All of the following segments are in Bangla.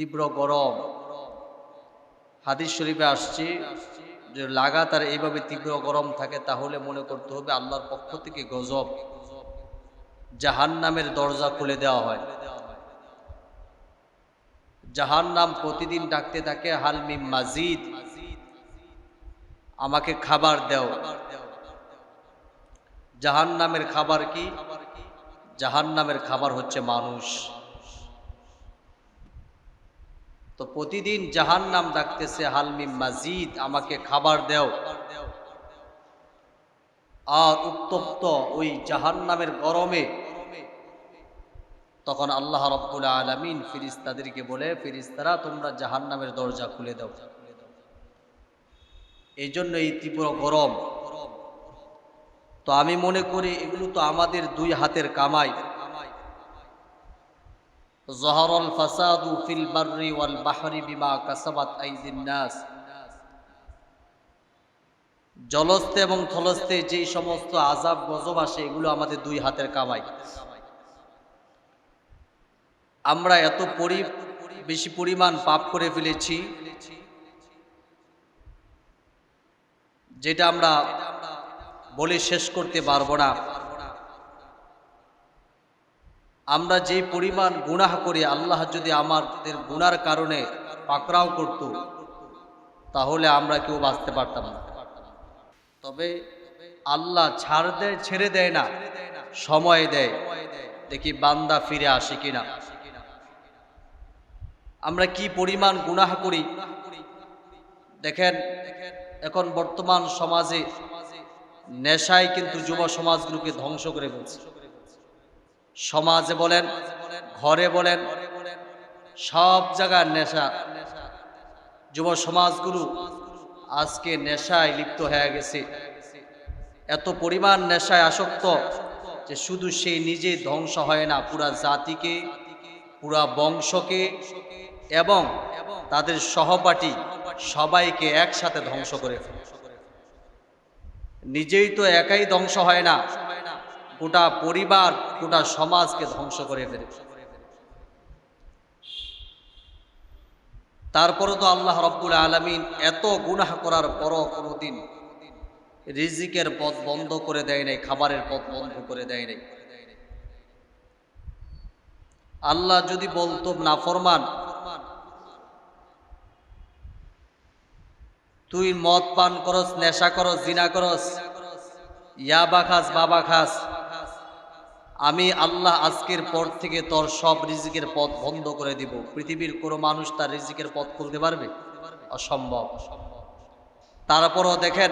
তীব্র গরম। হাদিস শরীফে আসছে যে লাগাতার এইভাবে তীব্র গরম থাকে তাহলে মনে করতে হবে আল্লাহর পক্ষ থেকে গজব, জাহান্নামের দরজা খুলে দেওয়া হয়। জাহান্নাম প্রতিদিন ডাকতে থাকে হালমিম মাজিদ, আমাকে খাবার দাও। জাহান্নামের খাবার কি? জাহান্নামের খাবার হচ্ছে মানুষ। তো প্রতিদিন জাহান্নাম ডাকতেছে হালমিম মাজিদ, আমাকে খাবার দাও। আর উত্তপ্ত ওই জাহান্নামের গরমে তখন আল্লাহ রাব্বুল আলামিন ফেরেশতাদেরকে বলে, ফেরেশতারা তোমরা জাহান্নামের দরজা খুলে দাও। এই জন্য এই তীব্র গরম। তো আমি মনে করি এগুলো তো আমাদের দুই হাতের কামাই। যাহারাল ফাসাদু ফিল বাররি ওয়াল বাহরি বিমা কাসাবাত আইদিন নাস। জলস্থে এবং থলস্থে যেই সমস্ত আযাব গজব আসে এগুলো আমাদের দুই হাতের কামাই। আমরা এত বেশি পরিমাণ পাপ করে ফেলেছি যেটা আমরা বলে শেষ করতে পারবো না। আমরা যে পরিমাণ গুনাহ করি, আল্লাহ যদি আমাদের গুনার কারণে পাকড়াও করত তাহলে আমরা কেউ বাঁচতে পারতাম না। তবে আল্লাহ ছেড়ে দেয় না, সময় দেয়, দেখি বান্দা ফিরে আসে কিনা। আমরা কি পরিমাণ গুনাহ করি দেখেন। এখন বর্তমান সমাজে নেশায় কিন্তু যুব সমাজগুলোকে ধ্বংস করে ফেলছে। সমাজে বলেন, ঘরে বলেন, সব জায়গার নেশা। যুব সমাজগুলো আজকে নেশায় লিপ্ত হয়ে গেছে। এত পরিমাণ নেশায় আসক্ত যে শুধু সেই নিজে ধ্বংস হয় না, পুরা জাতিকে, পুরা বংশকে এবং তাদের সহপাঠী সবাইকে একসাথে ধ্বংস করে ফেলে। নিজেই তো একাই ধ্বংস হয় না, গোটা পরিবার, গোটা সমাজকে ধ্বংস করে ফেলে। তারপরে তো আল্লাহ রাব্বুল আলামিন এত গুনাহ করার পরও কোনোদিন রিজিকের পথ বন্ধ করে দেয় নাই, খাবারের পথ বন্ধ করে দেয় নাই। আল্লাহ যদি বলতো নাফরমান, তুই মদ পান করস, নেশা করস, জিনা করস, ইয়াবা খাস, বাবা খাস, আমি আল্লাহ আজকের পর থেকে তোর সব রিজিকের পথ বন্ধ করে দিব। পৃথিবীর কোনো মানুষ তার রিজিকের পথ খুলতে পারবে? অসম্ভব। তারপরও দেখেন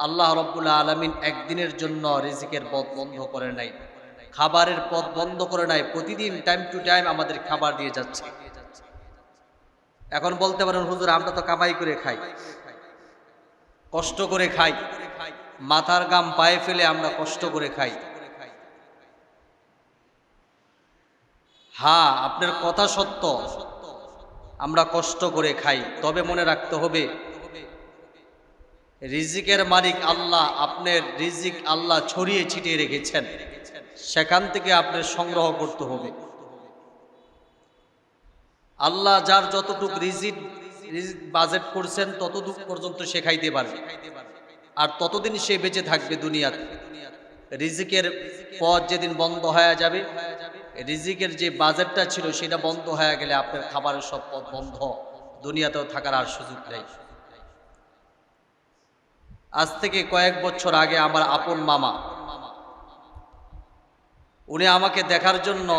আল্লাহ রাব্বুল আলামিন একদিনের জন্য রিজিকের পথ বন্ধ করে নাই, খাবারের পথ বন্ধ করে নাই। প্রতিদিন টাইম টু টাইম আমাদের খাবার দিয়ে যাচ্ছে। এখন বলতে পারেন হুজুর আমরা তো কামাই করে খাই, কষ্ট করে খাই, মাথার ঘাম পায়ে ফেলে আমরা কষ্ট করে খাই। হ্যাঁ, আপনার কথা সত্য, আমরা কষ্ট করে খাই। তবে মনে রাখতে হবে রিজিকের মালিক আল্লাহ। আপনার রিজিক আল্লাহ ছড়িয়ে ছিটিয়ে রেখেছেন, সেখান থেকে আপনার সংগ্রহ করতে হবে। আল্লাহ যার যতটুকু রিজিক বাজেট করছেন ততটুকু পর্যন্ত সে খাইতে পারবে, আর ততদিন সে বেঁচে থাকবে দুনিয়াতে। রিজিকের পথ যেদিন বন্ধ হয়ে যাবে, রিজিকের যে বাজেটটা ছিল সেটা বন্ধ হয়ে গেলে আপনার খাবারের সব পথ বন্ধ, দুনিয়াতেও থাকার আর সুযোগ নেই। আজ থেকে কয়েক বছর আগে আমার আপন মামা, উনি আমাকে দেখার জন্য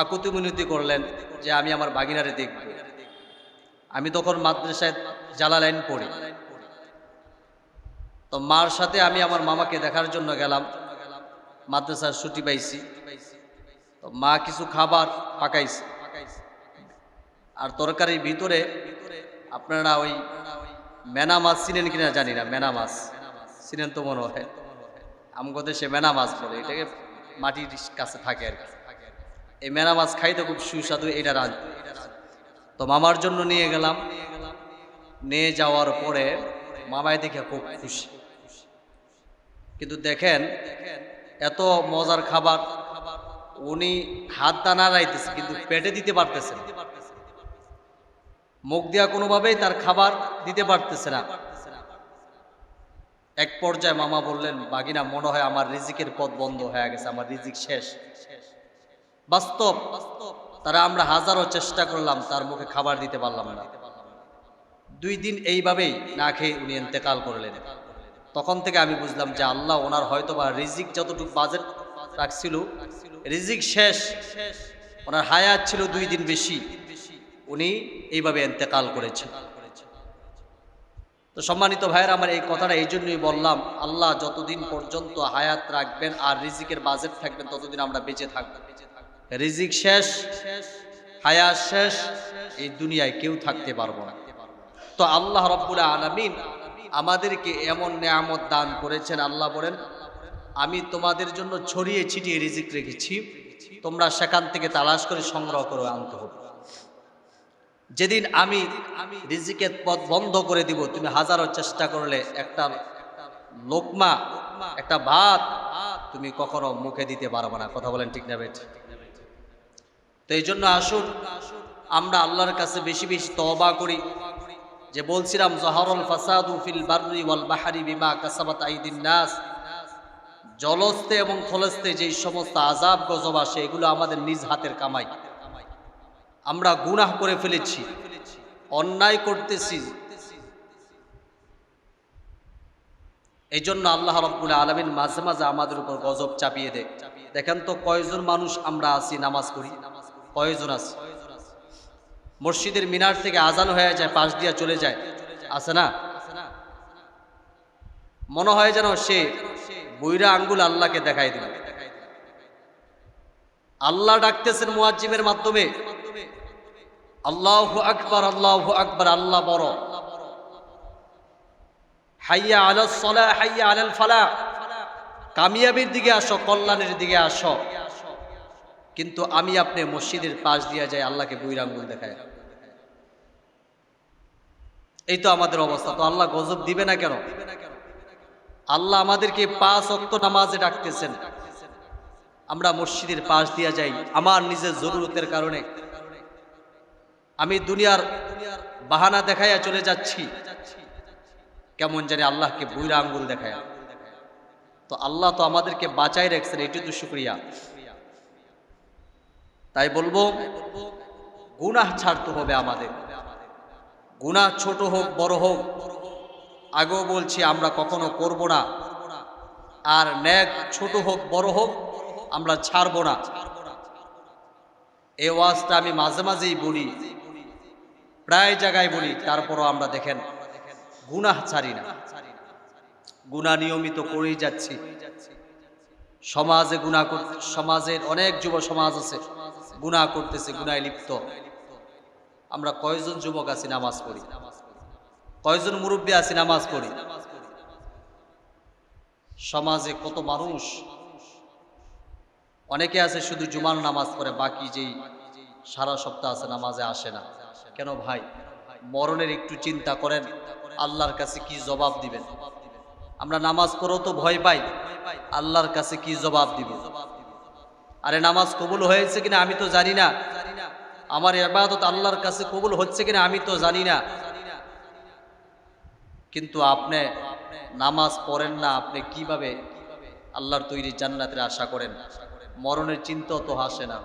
আকুতি মিনতি করলেন যে আমি আমার ভাগিনারে দেখব। আমি তখন মাদ্রাসায় জালালাইন পড়ি। তো মার সাথে আমি আমার মামাকে দেখার জন্য গেলাম। মাদ্রাসার ছুটি পাইছি, তো মা কিছু খাবার পাকাইছে, আর তরকারির ভিতরে আপনারা ওই মেনা মাছ চিনেন কিনা জানি না, মেনা মাছ চিনেন তো মনে হয়, আমাদের দেশে মেনা মাছ বলে, এটাকে মাটির কাছে থাকে আর কি। এই মেনা মাছ খাইতে খুব সুস্বাদু, এটা রাজ। তো মামার জন্য নিয়ে গেলাম। নিয়ে যাওয়ার পরে মামায় দেখে খুব খুশি। কিন্তু দেখেন এত মজার খাবার, উনি হাত দানা রাইতেছে কিন্তু পেটে দিতে পারতেছেন। মুখ দিয়া কোনোভাবেই তার খাবার দিতে পারতেছে না। এক পর্যায়ে মামা বললেন, বাগিনা মনে হয় আমার রিজিকের পথ বন্ধ হয়ে গেছে, আমার রিজিক শেষ। বাস্তব, তারা আমরা হাজারো চেষ্টা করলাম, তার মুখে খাবার দিতে পারলাম না। 2 দিন এইভাবেই না খেয়ে উনি ইন্তেকাল করলেন। তখন থেকে আমি বুঝলাম যে আল্লাহ ওনার হয়তোবা রিজিক যতটুকু বাজেট রাখছিল, রিজিক শেষ। ওনার হায়াত ছিল 2 দিন বেশি, উনি এইভাবে ইন্তেকাল করেছেন। তো সম্মানিত ভাইয়েরা আমার, এই কথাটা এই জন্যই বললাম, আল্লাহ যতদিন পর্যন্ত হায়াত রাখবেন আর রিজিকের বাজেট থাকবেন ততদিন আমরা বেঁচে থাকবো। রিজিক শেষ, হায়াত শেষ, এই দুনিয়ায় কেউ থাকতে পারবো না। তো আল্লাহ রাব্বুল আলামিন আমাদেরকে এমন নেয়ামত দান করেছেন। আল্লাহ বলেন, আমি তোমাদের জন্য ছড়িয়ে ছিটিয়ে রিজিক রেখেছি, তোমরা সেখান থেকে তালাশ করে সংগ্রহ করে আনতে হবে। যেদিন আমি রিজিকের পথ বন্ধ করে দিব, তুমি হাজারো চেষ্টা করলে একটা লোকমা, একটা ভাত তুমি কখনো মুখে দিতে পারবে না। কথা বলেন ঠিক না বেঠিক? তো এই জন্য আসুন আমরা আল্লাহর কাছে বেশি বেশি তওবা করি। যে বলছিলাম, যাহারুল ফাসাদু ফিল বাররি ওয়াল বাহরি বিমা কাসাবাত আইদিন নাস, জলস্থে এবং থলস্থে যেই সমস্ত আযাব গজব আসে, এগুলো আমাদের নিজ হাতের কামাই। আমরা গুনাহ করে ফেলেছি, অন্যায় করতেছি, এই জন্য আল্লাহ রাব্বুল আলামিন মাঝে মাঝে আমাদের উপর গজব চাপিয়ে দেয়। দেখেন তো কয়জন মানুষ আমরা আছি নামাজ পড়ি, কয়জন আছি? মসজিদের মিনার থেকে আজান হয়ে যায়, পাশ দিয়া চলে যায়, আছে না? মনে হয় যেন সে বুইরা আঙ্গুল আল্লাহকে দেখাই দিল। আল্লাহ ডাকতেছেন মুয়াজ্জিমের মাধ্যমে, আল্লাহু আকবার, আল্লাহু আকবার, আল্লাহ বড়। হাইয়া আলাস সালাহ, হাইয়া আলাল ফালাহ, কামিয়াবির দিকে আসো, কল্যাণের দিকে আসো। কিন্তু আমি আপনি মসজিদের পাশ দিয়ে যাই, আল্লাহকে বুইরা আঙ্গুল দেখায়। এই তো আমাদের অবস্থা। তো আল্লাহ গজব দিবে না কেন? আল্লাহ আমাদেরকে 5 ওয়াক্ত নামাজে ডাকতেছেন, আমরা মসজিদের পাশ দিয়ে যাই আমার নিজের জরুরতের কারণে। আমি দুনিয়ার বাহানা দেখাইয়া চলে যাচ্ছি, কেমন জানি আল্লাহকে বুইরা আঙ্গুল দেখায়। তো আল্লাহ তো আমাদেরকে বাঁচাই রাখছেন, এটাই তো শুকরিয়া। তাই বলবো, গুনাহ ছাড়তে হবে আমাদের। গুনাহ ছোট হোক বড় হোক, আগেও বলছি আমরা কখনো করব না। আর নেক ছোট হোক বড় হোক আমরা ছাড়বো না। এই ওয়াজটা আমি মাঝে মাঝেই বলি, প্রায় জায়গায় বলি, তারপরও আমরা দেখেন গুনাহ ছাড়ি না। গুনাহ নিয়মিত করেই যাচ্ছি। সমাজে গুনাহ করতে, সমাজের অনেক যুব সমাজ আছে গুনাহ করতেছে, গুনায় লিপ্ত। আমরা কয়জন যুবক আছি নামাজ পড়ি? কয়জন মুরব্বী আছি নামাজ পড়ি? সমাজে কত মানুষ, অনেকে আছে শুধু জুমার নামাজ পড়ে, বাকি যেই সারা সপ্তাহ আছে নামাজে আসে না। কেন ভাই? মরণের একটু চিন্তা করেন, আল্লাহর কাছে কি জবাব দিবেন? আমরা নামাজ পড়েও তো ভয় পাই, আল্লাহর কাছে কি জবাব দিব? আরে নামাজ কবুল হয়েছে কিনা আমি তো জানি না, আমার ইবাদত আল্লাহর কাছে কবুল হচ্ছে কিনা আমি তো জানি না। কিন্তু আপনি নামাজ পড়েন না, আপনি কিভাবে আল্লাহর তৈরি জান্নাতের আশা করেন? মরণের চিন্তাও তো আসে না।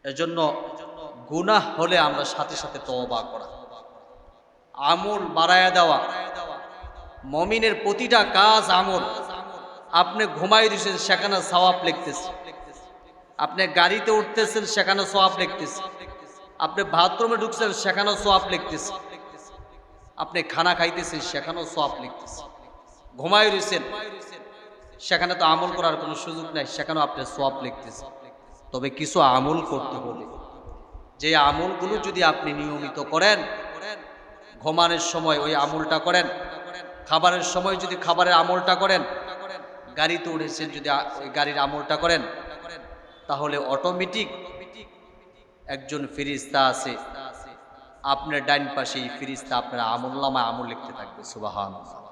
এজন্য গুনাহ হলে আমরা সাথে সাথে তওবা করা, আমল বাড়ায়া দেওয়া। মুমিনের প্রতিটা কাজ আমল। আপনি ঘুমাই দিয়েছেন, সেখানে সওয়াব লিখতেছে। আপনি গাড়িতে উঠতেছেন, সেখানে সওয়াব লিখতেছে। আপনি বাথরুমে ঢুকছেন, সেখানেও সওয়াব লিখতেছে। আপনি খানা খাইতেছেন, সেখানেও সওয়াব লিখতেছে। ঘুমাই রয়েছেন, সেখানে তো আমল করার কোনো সুযোগ নাই, সেখানেও আপনি সওয়াব লিখতেছেন। তবে কিছু আমল করতে হবে, যে আমলগুলো যদি আপনি নিয়মিত করেন, ঘুমানোর সময় ওই আমলটা করেন, খাবারের সময় যদি খাবারের আমলটা করেন, গাড়িতে উঠেছেন যদি ওই গাড়ির আমলটা করেন, তাহলে অটোমেটিক একজন ফেরেশতা আছে আপনার ডাইন পাশে, এই ফেরেশতা আপনার আমলনামায় আমল লিখতে থাকবে। সুবহানাল্লাহ।